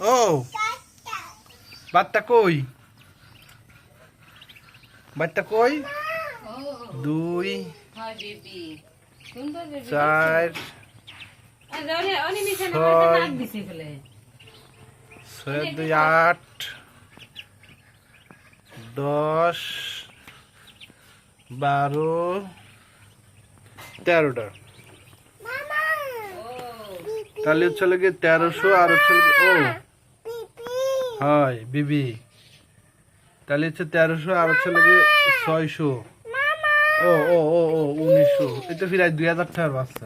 ও বাচ্চা কই? বাচ্চা কই? 2 4 6 2 8 10 12 13টা তাহলে হচ্ছে লাগে 1300 আর হচ্ছে ও হয় বিবি তাহলে হচ্ছে 1300 আর হচ্ছে লাগে 600 ও ও ও ও 1900 এটা ফিরাই 2000 টাকার বাচ্চা।